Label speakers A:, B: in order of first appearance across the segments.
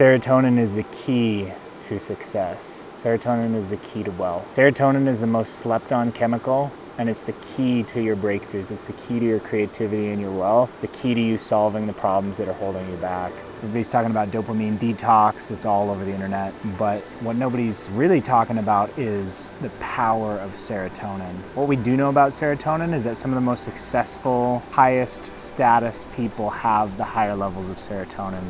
A: Serotonin is the key to success. Serotonin is the key to wealth. Serotonin is the most slept on chemical, and it's the key to your breakthroughs. It's the key to your creativity and your wealth, the key to you solving the problems that are holding you back. Everybody's talking about dopamine detox. It's all over the internet. But what nobody's really talking about is the power of serotonin. What we do know about serotonin is that some of the most successful, highest status people have the higher levels of serotonin.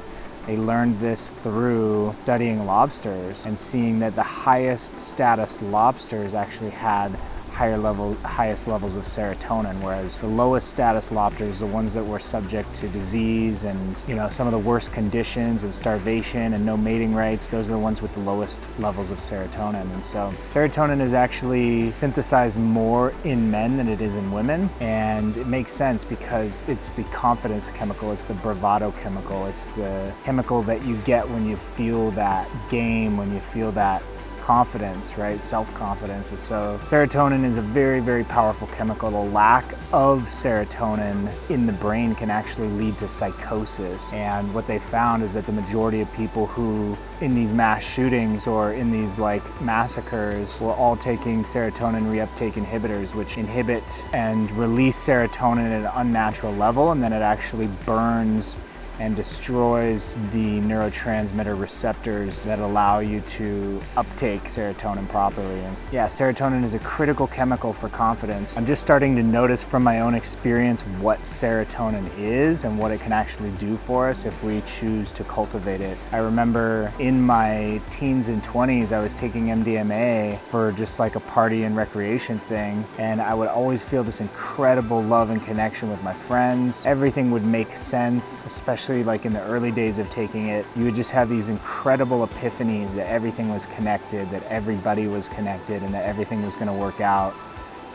A: They learned this through studying lobsters and seeing that the highest status lobsters actually had highest levels of serotonin, whereas the lowest status lobsters, the ones that were subject to disease and some of the worst conditions and starvation and no mating rights, those are the ones with the lowest levels of serotonin. And so serotonin is actually synthesized more in men than it is in women, and it makes sense because it's the confidence chemical, it's the bravado chemical, it's the chemical that you get when you feel that game, when you feel that confidence, right? Self-confidence. And so serotonin is a very, very powerful chemical. The lack of serotonin in the brain can actually lead to psychosis. And what they found is that the majority of people who in these mass shootings or in these massacres were all taking serotonin reuptake inhibitors, which inhibit and release serotonin at an unnatural level, and then it actually burns and destroys the neurotransmitter receptors that allow you to uptake serotonin properly. And yeah, serotonin is a critical chemical for confidence. I'm just starting to notice from my own experience what serotonin is and what it can actually do for us if we choose to cultivate it. I remember in my teens and 20s, I was taking MDMA for just like a party and recreation thing, and I would always feel this incredible love and connection with my friends. Everything would make sense, especially like in the early days of taking it. You would just have these incredible epiphanies that everything was connected, that everybody was connected, and that everything was going to work out.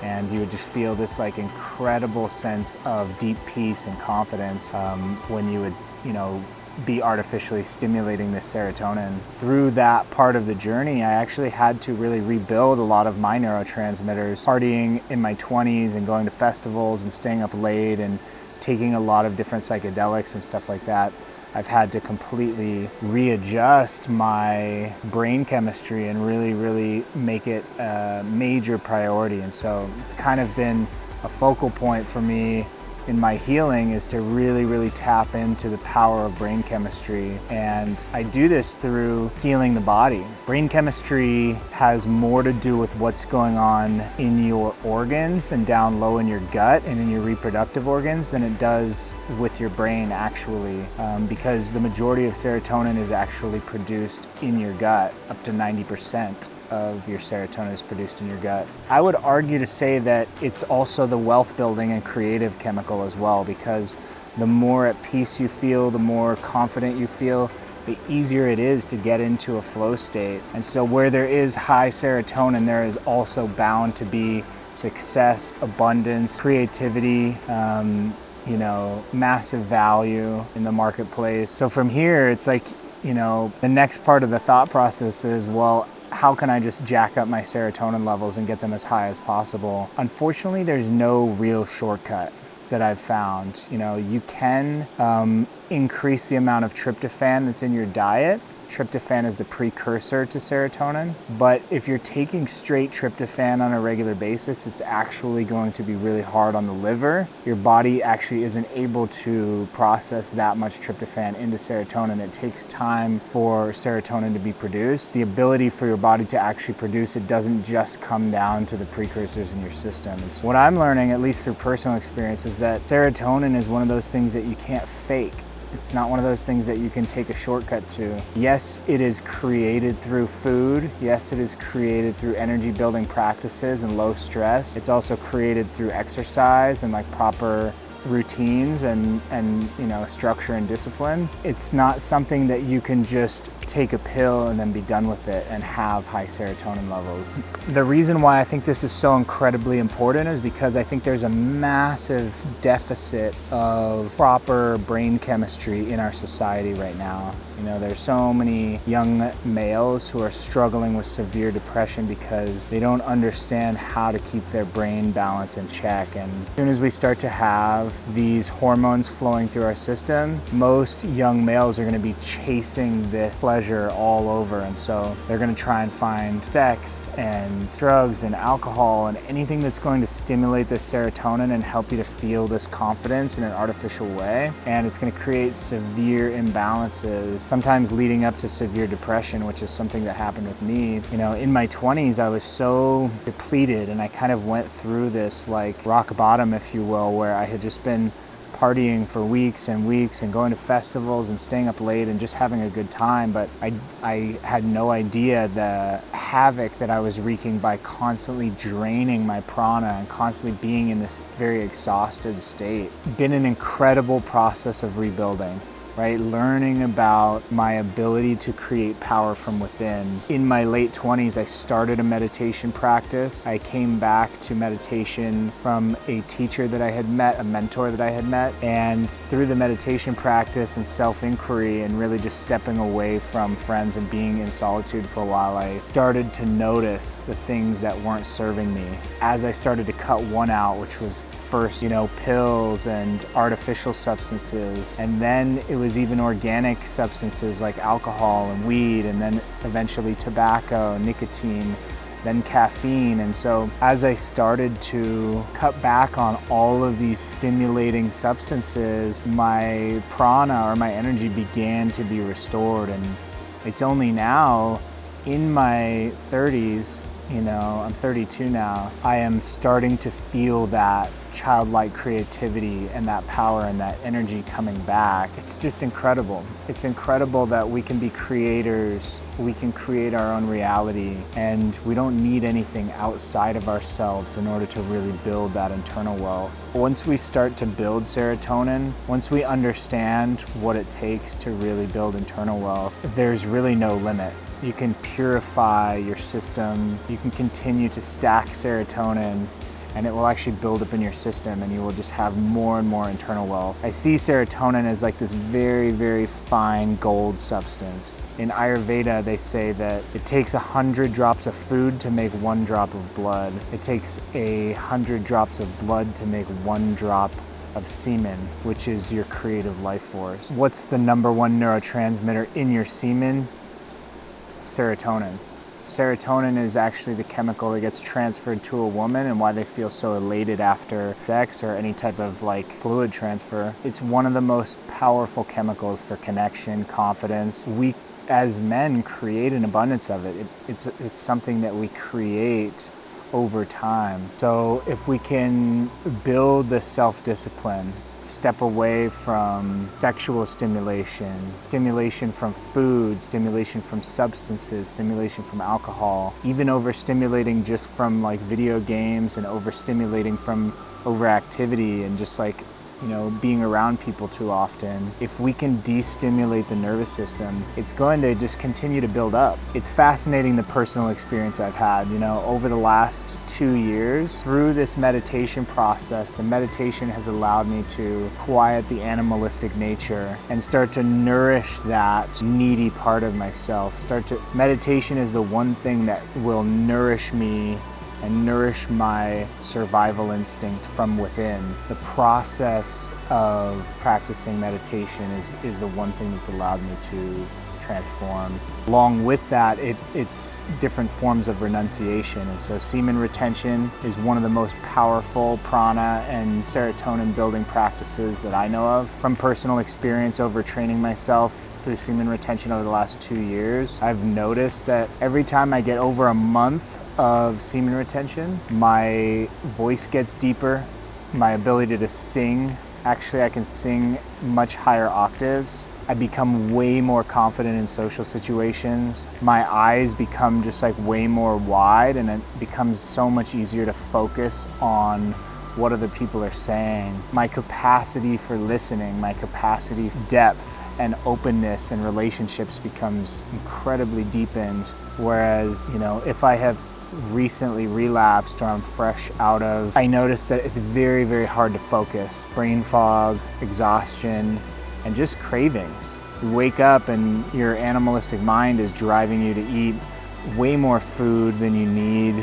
A: And you would just feel this incredible sense of deep peace and confidence when you would, be artificially stimulating this serotonin. Through that part of the journey, I actually had to really rebuild a lot of my neurotransmitters. Partying in my 20s and going to festivals and staying up late and taking a lot of different psychedelics and stuff like that, I've had to completely readjust my brain chemistry and really make it a major priority. And so it's kind of been a focal point for me in my healing, is to really tap into the power of brain chemistry. And I do this through healing the body. Brain chemistry has more to do with what's going on in your organs and down low in your gut and in your reproductive organs than it does with your brain actually, because the majority of serotonin is actually produced in your gut. Up to 90% of your serotonin is produced in your gut. I would argue to say that it's also the wealth building and creative chemical as well, because the more at peace you feel, the more confident you feel, the easier it is to get into a flow state. And so where there is high serotonin, there is also bound to be success, abundance, creativity, massive value in the marketplace. So from here, it's the next part of the thought process is, well, how can I just jack up my serotonin levels and get them as high as possible? Unfortunately, there's no real shortcut that I've found. You can increase the amount of tryptophan that's in your diet. Tryptophan is the precursor to serotonin, but if you're taking straight tryptophan on a regular basis, it's actually going to be really hard on the liver. Your body actually isn't able to process that much tryptophan into serotonin. It takes time for serotonin to be produced. The ability for your body to actually produce it doesn't just come down to the precursors in your system. And so what I'm learning, at least through personal experience, is that serotonin is one of those things that you can't fake. It's not one of those things that you can take a shortcut to. Yes, it is created through food. Yes, it is created through energy building practices and low stress. It's also created through exercise and proper routines and structure and discipline. It's not something that you can just take a pill and then be done with it and have high serotonin levels. The reason why I think this is so incredibly important is because I think there's a massive deficit of proper brain chemistry in our society right now. You know, there's so many young males who are struggling with severe depression because they don't understand how to keep their brain balance in check. And as soon as we start to have these hormones flowing through our system, most young males are going to be chasing this pleasure all over. And so they're going to try and find sex and drugs and alcohol and anything that's going to stimulate this serotonin and help you to feel this confidence in an artificial way. And it's going to create severe imbalances, sometimes leading up to severe depression, which is something that happened with me. You know, in my 20s, I was so depleted, and I kind of went through this like rock bottom, if you will, where I had just been partying for weeks and weeks and going to festivals and staying up late and just having a good time. But I had no idea the havoc that I was wreaking by constantly draining my prana and constantly being in this very exhausted state. Been an incredible process of rebuilding, right? Learning about my ability to create power from within. In my late 20s, I started a meditation practice. I came back to meditation from a teacher that I had met, a mentor that I had met, and through the meditation practice and self-inquiry and really just stepping away from friends and being in solitude for a while, I started to notice the things that weren't serving me. As I started to cut one out, which was first, pills and artificial substances, and then it was even organic substances like alcohol and weed, and then eventually tobacco, nicotine, then caffeine. And so as I started to cut back on all of these stimulating substances, my prana or my energy began to be restored. And it's only now in my 30s, I'm 32 now, I am starting to feel that childlike creativity and that power and that energy coming back. It's just incredible. It's incredible that we can be creators, we can create our own reality, and we don't need anything outside of ourselves in order to really build that internal wealth. Once we start to build serotonin, once we understand what it takes to really build internal wealth, there's really no limit. You can purify your system, you can continue to stack serotonin, and it will actually build up in your system, and you will just have more and more internal wealth. I see serotonin as like this very, very fine gold substance. In Ayurveda, they say that it takes 100 drops of food to make 1 drop of blood. It takes 100 drops of blood to make 1 drop of semen, which is your creative life force. What's the number 1 neurotransmitter in your semen? Serotonin. Serotonin is actually the chemical that gets transferred to a woman and why they feel so elated after sex or any type of fluid transfer. It's one of the most powerful chemicals for connection, confidence. We as men create an abundance of it. It's something that we create over time. So if we can build the self-discipline, step away from sexual stimulation, stimulation from food, stimulation from substances, stimulation from alcohol, even overstimulating just from video games and overstimulating from overactivity and just being around people too often. If we can de-stimulate the nervous system, it's going to just continue to build up. It's fascinating the personal experience I've had, over the last 2 years. Through this meditation process, the meditation has allowed me to quiet the animalistic nature and start to nourish that needy part of myself. Meditation is the one thing that will nourish me and nourish my survival instinct from within. The process of practicing meditation is the one thing that's allowed me to transform. Along with that, it's different forms of renunciation. And so semen retention is one of the most powerful prana and serotonin building practices that I know of. From personal experience over training myself through semen retention over the last 2 years, I've noticed that every time I get over a month of semen retention, my voice gets deeper, my ability to sing, actually I can sing much higher octaves. I become way more confident in social situations. My eyes become just way more wide, and it becomes so much easier to focus on what other people are saying. My capacity for listening, my capacity for depth and openness and relationships becomes incredibly deepened. Whereas, if I have recently relapsed or I'm fresh out of, I notice that it's very, very hard to focus. Brain fog, exhaustion, and just cravings. You wake up and your animalistic mind is driving you to eat way more food than you need.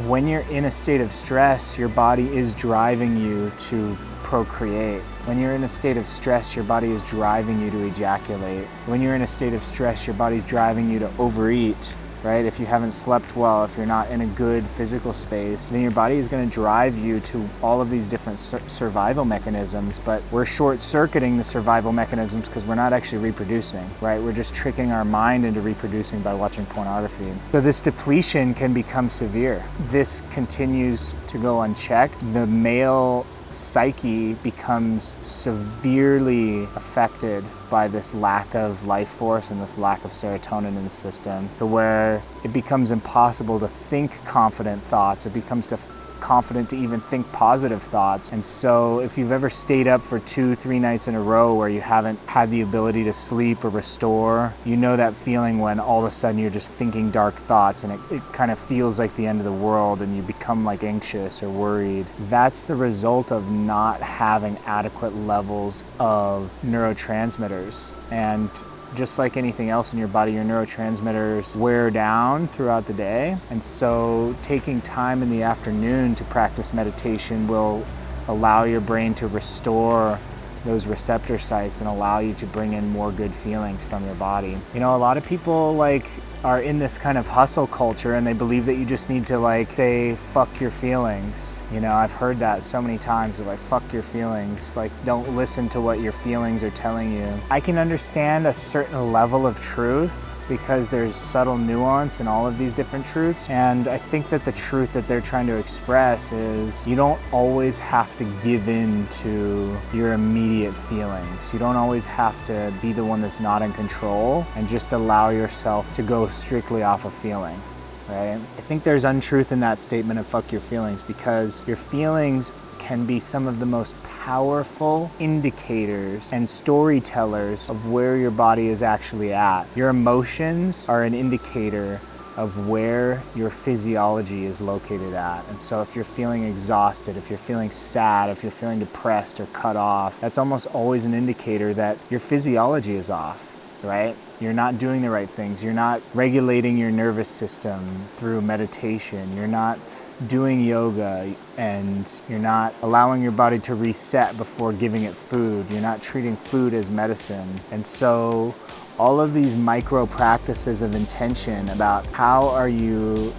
A: When you're in a state of stress, your body is driving you to procreate. When you're in a state of stress, your body is driving you to ejaculate. When you're in a state of stress, your body's driving you to overeat, right? If you haven't slept well, if you're not in a good physical space, then your body is going to drive you to all of these different survival mechanisms. But we're short-circuiting the survival mechanisms because we're not actually reproducing, right? We're just tricking our mind into reproducing by watching pornography. So this depletion can become severe. This continues to go unchecked. The male psyche becomes severely affected by this lack of life force and this lack of serotonin in the system, to where it becomes impossible to think confident thoughts. It becomes confident to even think positive thoughts. And so if you've ever stayed up for 2-3 nights in a row where you haven't had the ability to sleep or restore, you know that feeling when all of a sudden you're just thinking dark thoughts and it kind of feels like the end of the world and you become like anxious or worried. That's the result of not having adequate levels of neurotransmitters. And just like anything else in your body, your neurotransmitters wear down throughout the day. And so taking time in the afternoon to practice meditation will allow your brain to restore those receptor sites and allow you to bring in more good feelings from your body. You know, a lot of people are in this kind of hustle culture and they believe that you just need to say, fuck your feelings. You know, I've heard that so many times, fuck your feelings. Don't listen to what your feelings are telling you. I can understand a certain level of truth because there's subtle nuance in all of these different truths. And I think that the truth that they're trying to express is you don't always have to give in to your immediate feelings. You don't always have to be the one that's not in control and just allow yourself to go strictly off of feeling, right? I think there's untruth in that statement of fuck your feelings, because your feelings can be some of the most powerful indicators and storytellers of where your body is actually at. Your emotions are an indicator of where your physiology is located at. And so if you're feeling exhausted, if you're feeling sad, if you're feeling depressed or cut off, that's almost always an indicator that your physiology is off, right? You're not doing the right things. You're not regulating your nervous system through meditation. You're not doing yoga, and you're not allowing your body to reset before giving it food. You're not treating food as medicine. And so all of these micro practices of intention about how are you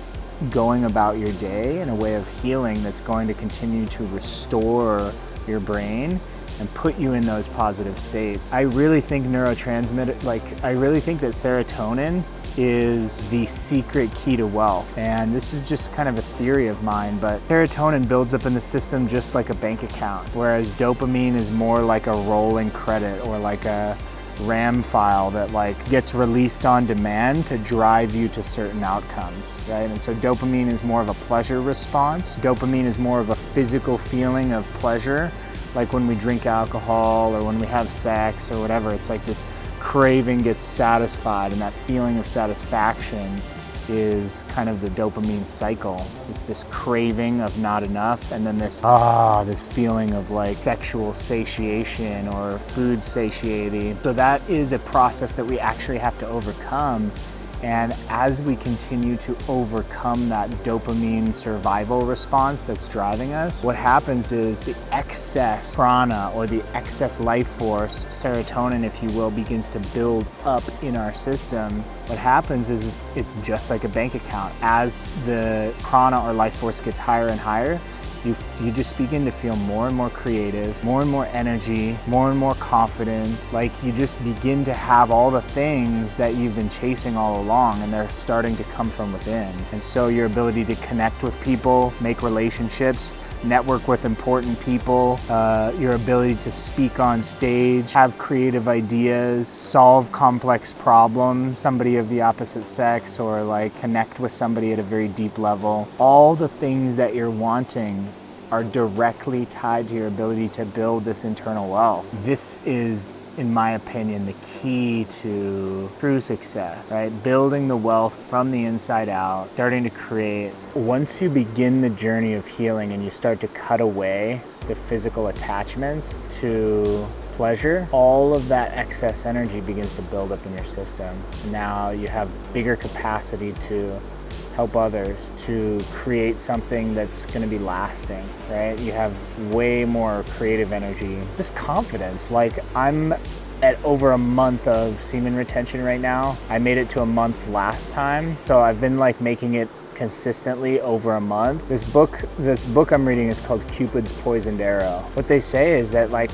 A: going about your day in a way of healing that's going to continue to restore your brain and put you in those positive states. I really think I really think that serotonin is the secret key to wealth. And this is just kind of a theory of mine, but serotonin builds up in the system just like a bank account, whereas dopamine is more like a rolling credit or like a RAM file that gets released on demand to drive you to certain outcomes, right? And so dopamine is more of a pleasure response. Dopamine is more of a physical feeling of pleasure, like when we drink alcohol or when we have sex or whatever. It's like this craving gets satisfied, and that feeling of satisfaction is kind of the dopamine cycle. It's this craving of not enough, and then this feeling of sexual satiation or food satiety. So that is a process that we actually have to overcome. And as we continue to overcome that dopamine survival response that's driving us, what happens is the excess prana, or the excess life force, serotonin if you will, begins to build up in our system. What happens is it's just like a bank account. As the prana or life force gets higher and higher, you just begin to feel more and more creative, more and more energy, more and more confidence. You just begin to have all the things that you've been chasing all along, and they're starting to come from within. And so your ability to connect with people, make relationships, network with important people, your ability to speak on stage, have creative ideas, solve complex problems, somebody of the opposite sex, or connect with somebody at a very deep level. All the things that you're wanting are directly tied to your ability to build this internal wealth. This is, in my opinion, the key to true success, right? Building the wealth from the inside out, starting to create. Once you begin the journey of healing and you start to cut away the physical attachments to pleasure, all of that excess energy begins to build up in your system. Now you have bigger capacity to help others, to create something that's going to be lasting, right? You have way more creative energy, just confidence. Like, I'm at over a month of semen retention right now. I made it to a month last time, so I've been like making it consistently over a month. This book I'm reading is called Cupid's Poisoned Arrow. What they say is that, like,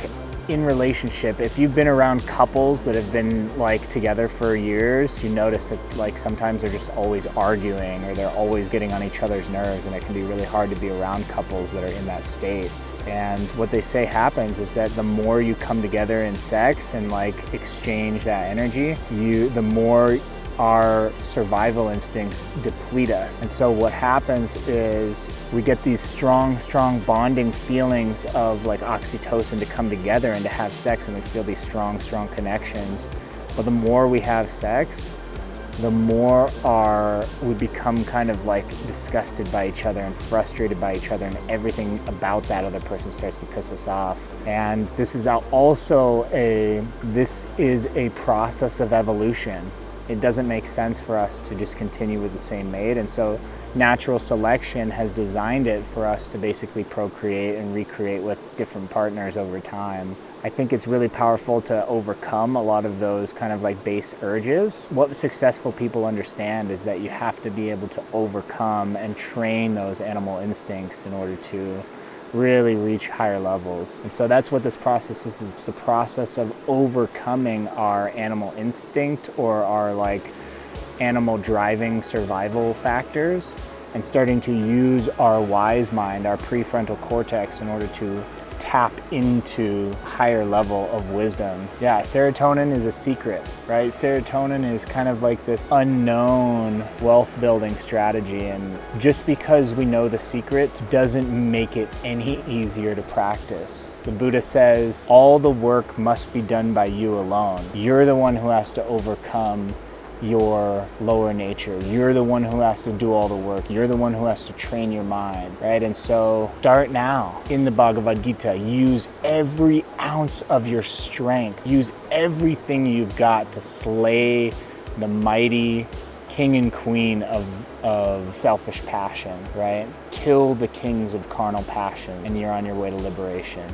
A: in relationship, if you've been around couples that have been like together for years, you notice that like sometimes they're just always arguing or they're always getting on each other's nerves, and it can be really hard to be around couples that are in that state. And what they say happens is that the more you come together in sex and like exchange that energy, the more our survival instincts deplete us. And so what happens is we get these strong bonding feelings of like oxytocin to come together and to have sex, and we feel these strong connections. But the more we have sex, the more we become kind of like disgusted by each other and frustrated by each other, and everything about that other person starts to piss us off. And this is a process of evolution. It doesn't make sense for us to just continue with the same mate, and so natural selection has designed it for us to basically procreate and recreate with different partners over time. I think it's really powerful to overcome a lot of those kind of like base urges. What successful people understand is that you have to be able to overcome and train those animal instincts in order to really reach higher levels. And so that's what this process is. It's the process of overcoming our animal instinct or our like animal driving survival factors, and starting to use our wise mind, our prefrontal cortex, in order to tap into higher level of wisdom. Yeah, serotonin is a secret, right? Serotonin is kind of like this unknown wealth building strategy, and just because we know the secret doesn't make it any easier to practice. The Buddha says all the work must be done by you alone. You're the one who has to overcome your lower nature. You're the one who has to do all the work. You're the one who has to train your mind, right? And so start now. In the Bhagavad Gita, use every ounce of your strength. Use everything you've got to slay the mighty king and queen of selfish passion, right? Kill the kings of carnal passion, and you're on your way to liberation.